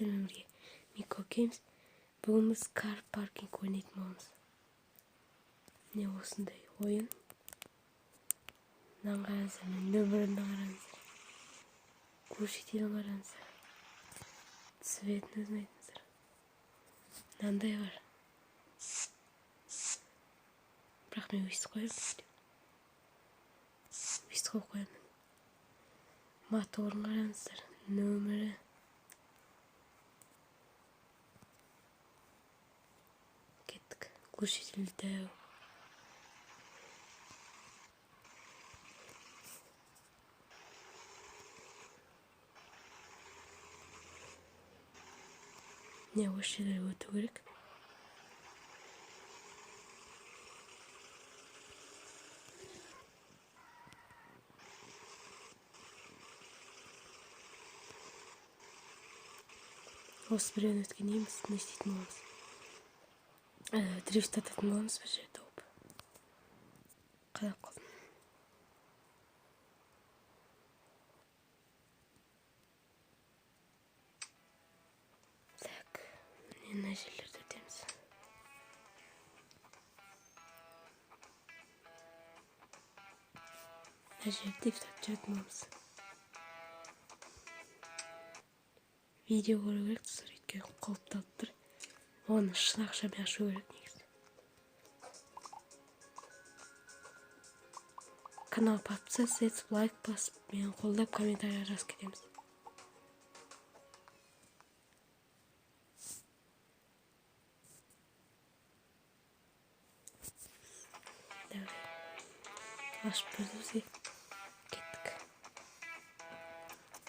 сіздермен бірге Мико Геймс. Бүгін біз кар паркинг ойнайтын боламыз. Міне осындай ойын. Мынаны қараңыздар, нөмірін қараңыздар. Көрсетейін қараңыздар. Цветін өзін айтыңыздар. Мынандай бар. Бірақ мен өйстіп қоямын. Өйстіп қойып қоямын. Моторын қараңыздар, нөмірі. Кеттік. Глушитель дәу. Не, осы жерде өту керек. Осы бірден өткен еміз, не істейтін боламыз. Дрифт ататын боламыз бір жерде тауып. Қадап қалдым. Так, мына жерлерді өтеміз. Мына жерде дрифт атып жүретін боламыз. Видео көру керек, тұсыр еткен қолыпталып тұр. Оны шын ақшамен ашу керек негізі. Канал подписаться етіп, лайк басып, мені қолдап, комментария жазып кетеміз. Ашып берді бізге. Кеттік.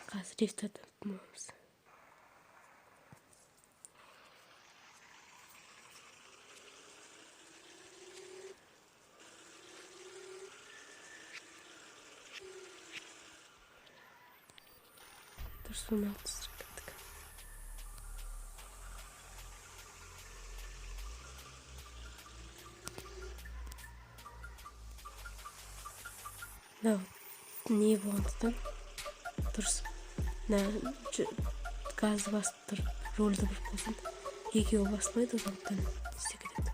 Қазір дрифт атып боламыз. Дұрысына түсіріп кеттік. Не болғандықтан дұрыс. Газы басып тұр, рөлді бір болсын. Екеуі басылмайды, одан істе кетеді.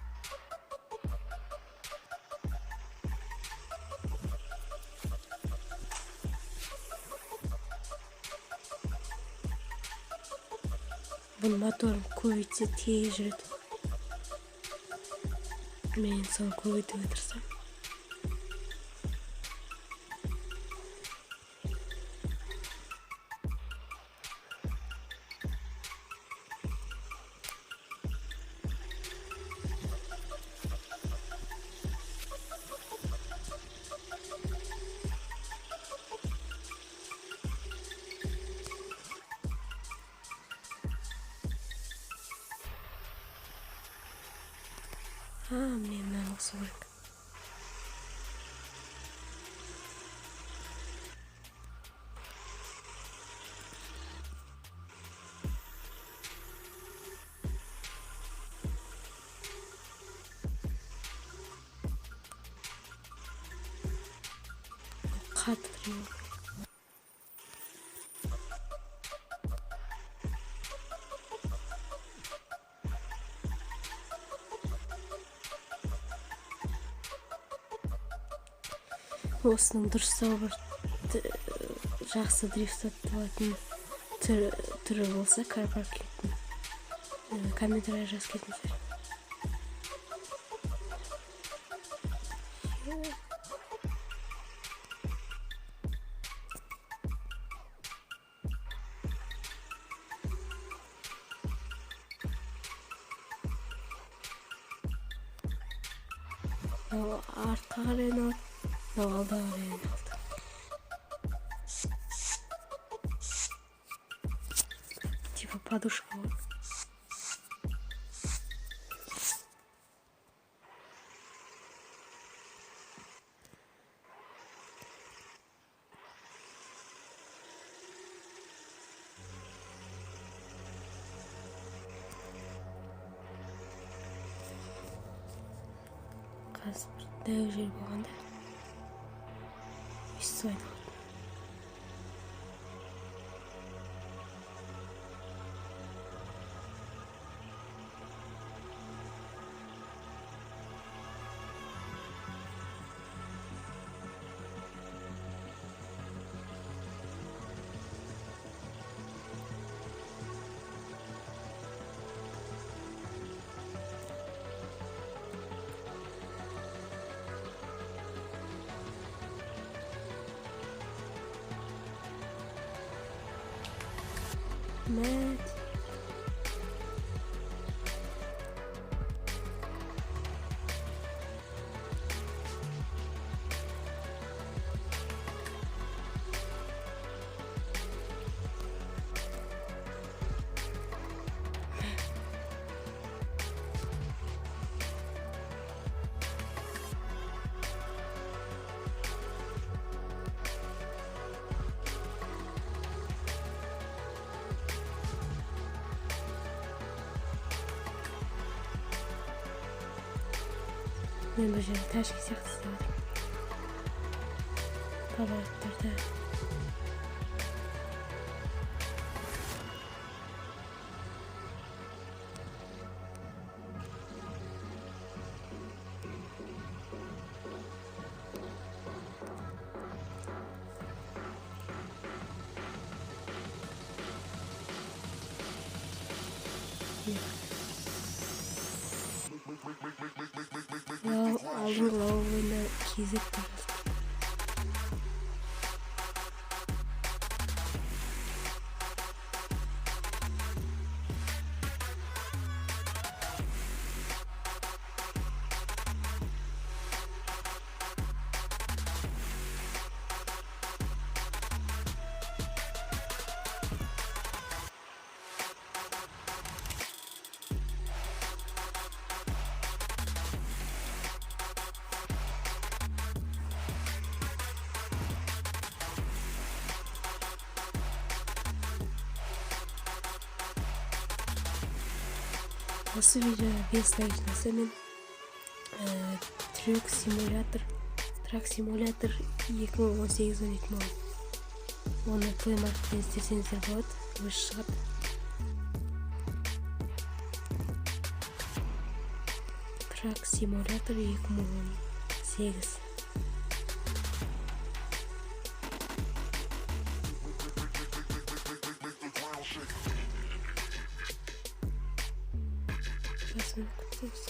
Бұл моторын көбейтсе тез жүреді. Мен соны көбейтуге тырысамын. Мені мынаны қосу керек. Қатты біреу. Осының дұрыстау бір жақсы дрифт ататын түрі болса, кар паркингтің комментария жазып кетіңіздер. Артқа қарай айналады. Алда қарай айналды. Типа подушка ғой. Қазір дәу жер болғанда өйстіп айналады. рахмет. Мен бұл жерде тәшкі сияқты істеп отырмын. Повороттарда. Алдыңғы лауына кезек тұрды. Осы видеода 5 лайк мен Truck Simulator 2018 ойнайтын боламын. Оны Play Market'та іздесеңіздер болады, өзі шығады. Truck Simulator 2018. Жасын күтіңіз.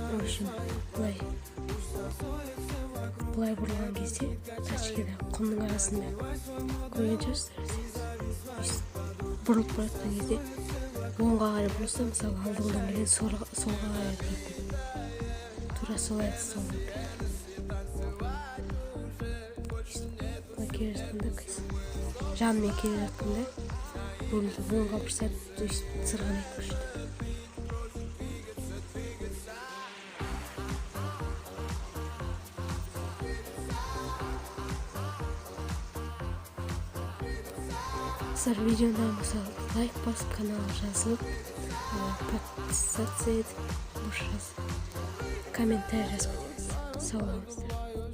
Ана былай бұрылған кезде тачкада құмның арасында көрген шығарсыздар. Бұрылып бара жатқан кезде оңға қарай бұрылса, мысалы алдыңдан келген солға қарай бұрылатын. Тура солай істеу керек. Келе жатқанда жанымен келе жатқанда рульді оңға бұрса, сырғанай көшті. Сіздер видеодан мысалы лайк басып, каналға жазылып, подписаться етіп, комментарий жазып кетіңіз. Сау болыңыздар.